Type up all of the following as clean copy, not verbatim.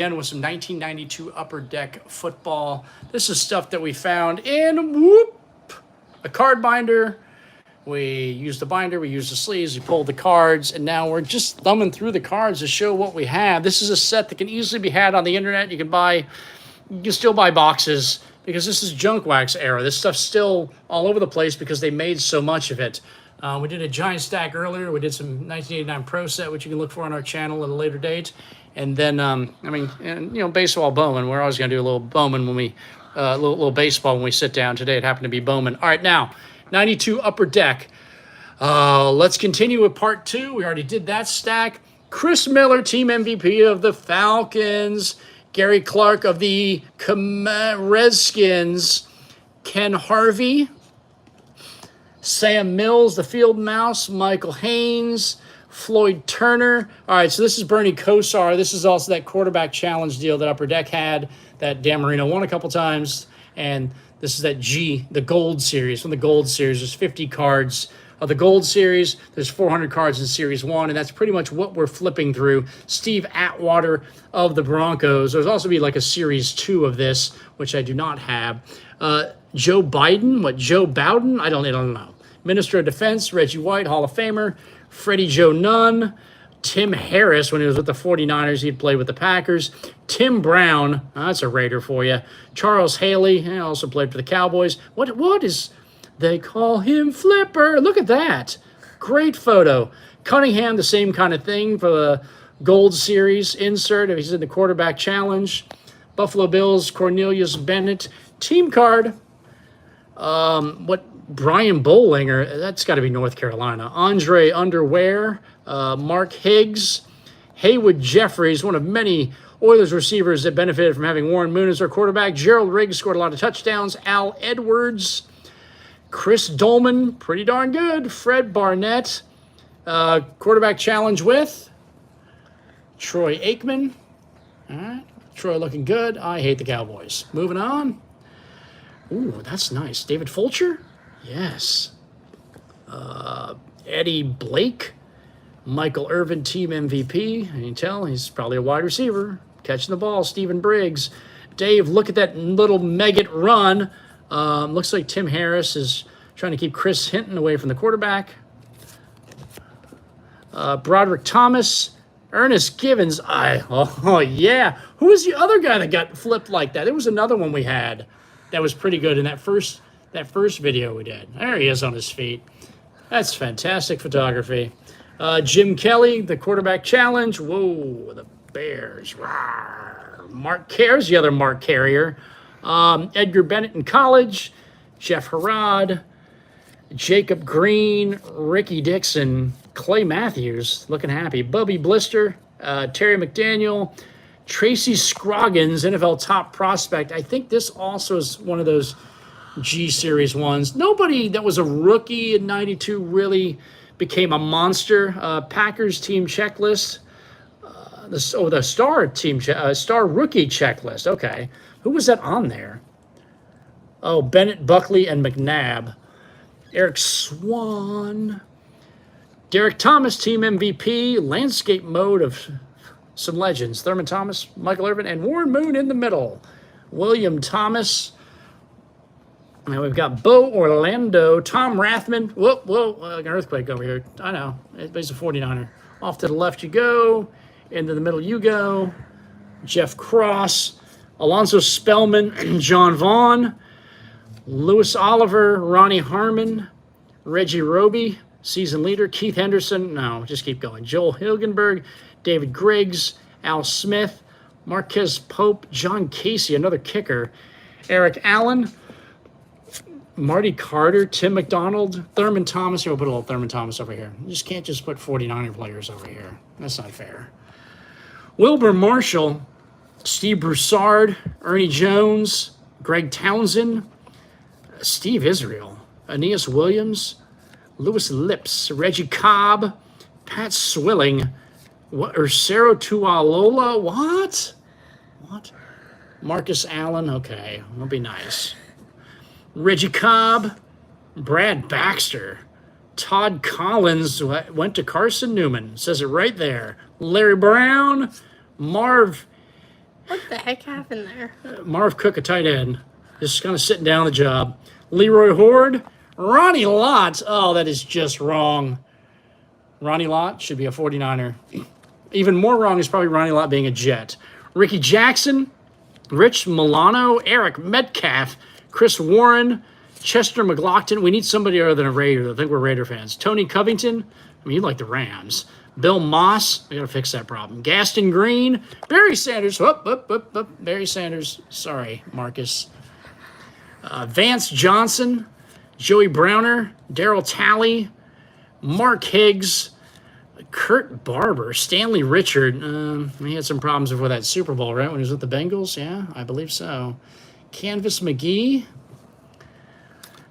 again with some 1992 Upper Deck football. This is stuff that we found in a card binder. We used the binder, we used the sleeves, we pulled the cards, and now we're just thumbing through the cards to show what we have. This is a set that can easily be had on the internet. You can still buy boxes because this is junk wax era. This stuff's still all over the place because they made so much of it. We did a giant stack earlier. We did some 1989 Pro Set, which you can look for on our channel at a later date. And then, baseball Bowman. We're always going to do a little Bowman when we, little baseball when we sit down. Today it happened to be Bowman. All right, now, 92 Upper Deck. Let's continue with part 2. We already did that stack. Chris Miller, team MVP of the Falcons. Gary Clark of the Redskins. Ken Harvey. Sam Mills, the Field Mouse. Michael Haynes. Floyd Turner. All right, so this is Bernie Kosar. This is also that quarterback challenge deal that Upper Deck had that Dan Marino won a couple times. And this is that the Gold Series. From the Gold Series, there's 50 cards of the Gold Series. There's 400 cards in Series 1, and that's pretty much what we're flipping through. Steve Atwater of the Broncos. There's also be like a Series 2 of this, which I do not have. Joe Biden, Joe Bowden? I don't know. Minister of Defense, Reggie White, Hall of Famer. Freddie Joe Nunn. Tim Harris, when he was with the 49ers, he'd played with the Packers. Tim Brown, that's a Raider for you. Charles Haley, he also played for the Cowboys. What is, they call him Flipper. Look at that. Great photo. Cunningham, the same kind of thing for the Gold Series insert if he's in the quarterback challenge. Buffalo Bills, Cornelius Bennett. Team card. Brian Bollinger, that's got to be North Carolina. Andre Underwear, Mark Higgs, Haywood Jeffries, one of many Oilers receivers that benefited from having Warren Moon as their quarterback. Gerald Riggs scored a lot of touchdowns. Al Edwards, Chris Dolman, pretty darn good. Fred Barnett, quarterback challenge with Troy Aikman. All right, Troy looking good. I hate the Cowboys. Moving on. Ooh, that's nice. David Fulcher? Yes. Eddie Blake, Michael Irvin, team MVP. You can tell he's probably a wide receiver. Catching the ball, Stephen Briggs. Dave, look at that little Megget run. Looks like Tim Harris is trying to keep Chris Hinton away from the quarterback. Broderick Thomas, Ernest Givens. Yeah. Who was the other guy that got flipped like that? There was another one we had that was pretty good in that first video we did. There he is on his feet. That's fantastic photography. Jim Kelly, the quarterback challenge. Whoa, the Bears. Rawr. Mark Carey's the other Mark Carrier. Edgar Bennett in college. Jeff Harrod. Jacob Green. Ricky Dixon. Clay Matthews, looking happy. Bubby Blister. Terry McDaniel. Tracy Scroggins, NFL top prospect. I think this also is one of those G Series ones. Nobody that was a rookie in 92 really became a monster. Packers team checklist. The star rookie checklist. Okay. Who was that on there? Oh, Bennett, Buckley, and McNabb. Eric Swan. Derek Thomas, team MVP. Landscape mode of some legends. Thurman Thomas, Michael Irvin, and Warren Moon in the middle. William Thomas. Now we've got Bo Orlando, Tom Rathman. Whoa, an earthquake over here. I know. He's a 49er. Off to the left you go. Into the middle you go. Jeff Cross, Alonzo Spellman, John Vaughn, Lewis Oliver, Ronnie Harmon, Reggie Roby, season leader, Keith Henderson. No, just keep going. Joel Hilgenberg, David Griggs, Al Smith, Marquez Pope, John Casey, another kicker, Eric Allen, Marty Carter, Tim McDonald, Thurman Thomas. Here, we'll put a little Thurman Thomas over here. You just can't just put 49er players over here. That's not fair. Wilbur Marshall, Steve Broussard, Ernie Jones, Greg Townsend, Steve Israel, Aeneas Williams, Lewis Lips, Reggie Cobb, Pat Swilling, Ursero Tualola. What? Marcus Allen. Okay, that'll be nice. Reggie Cobb, Brad Baxter, Todd Collins went to Carson Newman. Says it right there. Larry Brown, Marv What the heck happened there? Marv Cook, a tight end, just kind of sitting down the job. Leroy Horde, Ronnie Lott. Oh, that is just wrong. Ronnie Lott should be a 49er. Even more wrong is probably Ronnie Lott being a Jet. Ricky Jackson, Rich Milano, Eric Metcalf, Chris Warren, Chester McLaughlin. We need somebody other than a Raider. I think we're Raider fans. Tony Covington. I mean, you like the Rams. Bill Moss. We got to fix that problem. Gaston Green. Barry Sanders. Barry Sanders. Sorry, Marcus. Vance Johnson. Joey Browner. Daryl Talley. Mark Higgs. Kurt Barber. Stanley Richard. He had some problems before that Super Bowl, right? When he was with the Bengals? Yeah, I believe so. Canvas McGee.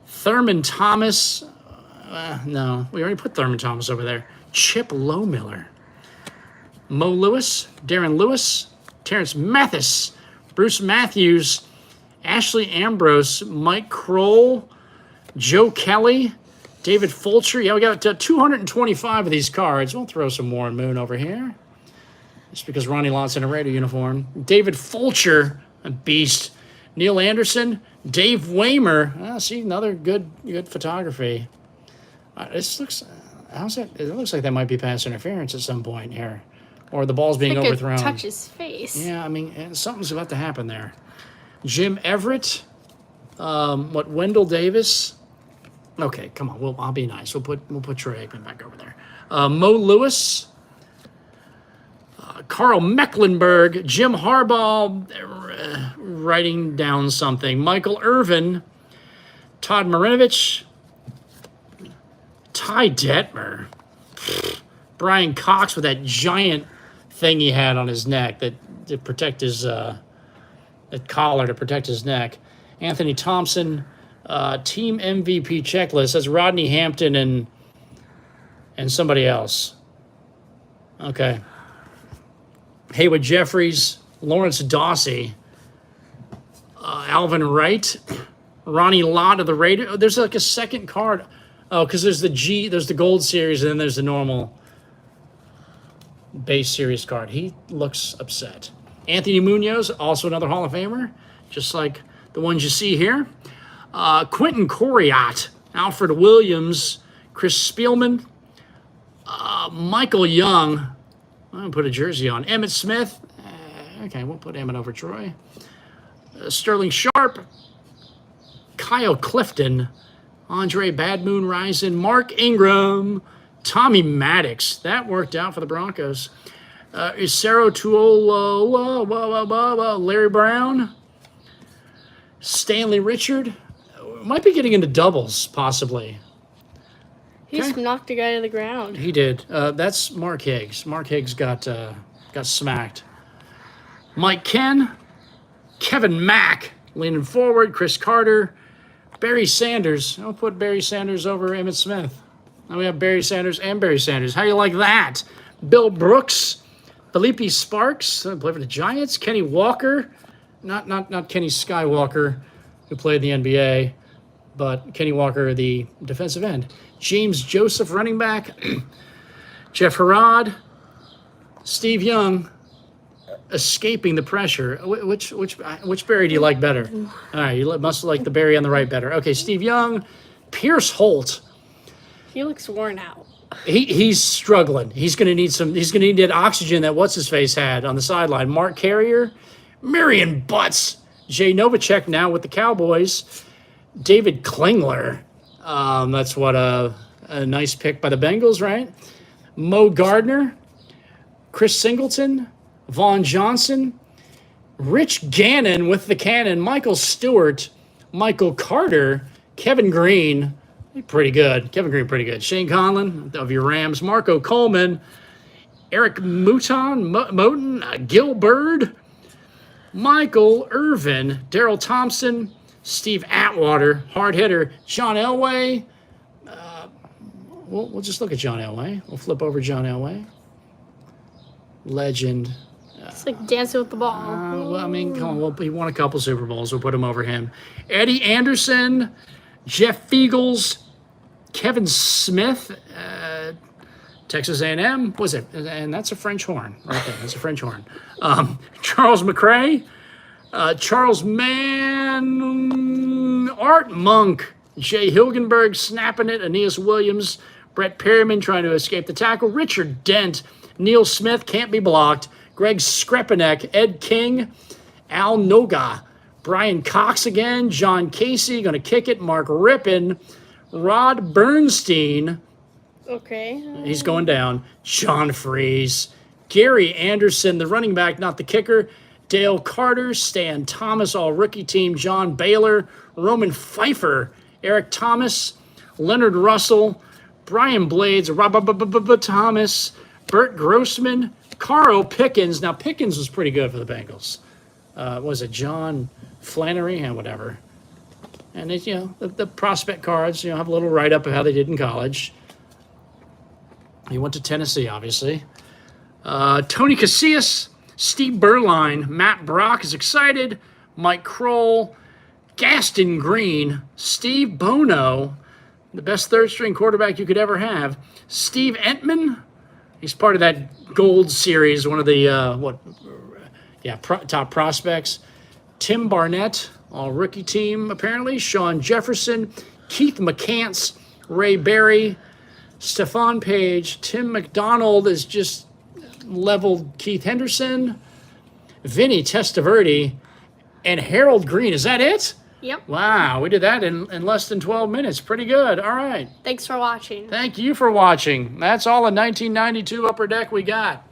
Thurman Thomas. No, we already put Thurman Thomas over there. Chip Lowmiller. Mo Lewis. Darren Lewis. Terrence Mathis. Bruce Matthews. Ashley Ambrose. Mike Kroll. Joe Kelly. David Fulcher. Yeah, we got 225 of these cards. We'll throw some Warren Moon over here. Just because Ronnie Lott's in a Raider uniform. David Fulcher, a beast. Neil Anderson. Dave Waymer. See, another good photography. This looks... How's it? It looks like that might be pass interference at some point here. Or the ball's being overthrown. Touch his face. Yeah, I mean, something's about to happen there. Jim Everett. Wendell Davis. Okay, come on. I'll be nice. We'll put Troy Aikman back over there. Mo Lewis. Carl Mecklenburg. Jim Harbaugh writing down something. Michael Irvin. Todd Marinovich. Ty Detmer. Brian Cox with that giant thing he had on his neck that to protect his that collar to protect his neck. Anthony Thompson, team MVP checklist. That's Rodney Hampton and somebody else. Okay. Haywood Jeffries, Lawrence Dawsey, Alvin Wright, Ronnie Lott of the Raiders. There's like a second card. Oh, because there's the gold series, and then there's the normal base series card. He looks upset. Anthony Munoz, also another Hall of Famer, just like the ones you see here. Quentin Coriat, Alfred Williams, Chris Spielman, Michael Young. I'm going to put a jersey on. Emmett Smith. Okay, we'll put Emmett over Troy. Sterling Sharp. Kyle Clifton. Andre Bad Moon Rising, Mark Ingram, Tommy Maddox. That worked out for the Broncos. Isero Tuola, Larry Brown, Stanley Richard. Might be getting into doubles, possibly. He just knocked a guy to the ground. He did. That's Mark Higgs. Mark Higgs got smacked. Mike Ken, Kevin Mack, leaning forward, Chris Carter, Barry Sanders. I'll put Barry Sanders over Emmitt Smith. Now we have Barry Sanders and Barry Sanders. How you like that? Bill Brooks, Felipe Sparks, play for the Giants. Kenny Walker, not Kenny Skywalker, who played in the NBA, but Kenny Walker, the defensive end. James Joseph, running back. Jeff Harrod, Steve Young, escaping the pressure. Which Barry do you like better? All right, you must like the Barry on the right better. Okay, Steve Young, Pierce Holt. He looks worn out. He's struggling. He's gonna need that oxygen that what's his face had on the sideline. Mark Carrier, Marion Butts, Jay Novacek now with the Cowboys. David Klingler. That's what a nice pick by the Bengals, right? Mo Gardner, Chris Singleton, Vaughn Johnson, Rich Gannon with the cannon, Michael Stewart, Michael Carter, Kevin Green, pretty good. Kevin Green, pretty good. Shane Conlon of your Rams, Marco Coleman, Eric Moten, Gil Bird, Michael Irvin, Daryl Thompson, Steve Atwater, hard hitter, John Elway. We'll just look at John Elway. We'll flip over John Elway. Legend. It's like dancing with the ball. Well, I mean, come on. He won a couple Super Bowls. We'll put him over him. Eddie Anderson, Jeff Fiegels, Kevin Smith, Texas A&M, was it? And that's a French horn right there. That's a French horn. Charles McRae, Charles Mann, Art Monk, Jay Hilgenberg snapping it, Aeneas Williams, Brett Perryman trying to escape the tackle, Richard Dent, Neil Smith can't be blocked, Greg Skrepanek, Ed King, Al Noga, Brian Cox again, John Casey going to kick it, Mark Rippon, Rod Bernstein, Okay. he's going down, John Freeze, Gary Anderson, the running back, not the kicker, Dale Carter, Stan Thomas, all rookie team, John Baylor, Roman Pfeiffer, Eric Thomas, Leonard Russell, Brian Blades, Rob Thomas, Bert Grossman, Carl Pickens. Now, Pickens was pretty good for the Bengals. Was it John Flannery and whatever? And it's, the prospect cards, have a little write-up of how they did in college. He went to Tennessee, obviously. Tony Casillas, Steve Berline, Matt Brock is excited, Mike Kroll, Gaston Green, Steve Bono, the best third-string quarterback you could ever have, Steve Entman, he's part of that Gold Series, one of the, top prospects, Tim Barnett, all rookie team, apparently, Sean Jefferson, Keith McCants, Ray Berry, Stephon Page, Tim McDonald is just leveled Keith Henderson, Vinny Testaverde, and Harold Green. Is that it? Yep. Wow, we did that in less than 12 minutes. Pretty good. All right. Thanks for watching. Thank you for watching. That's all the 1992 Upper Deck we got.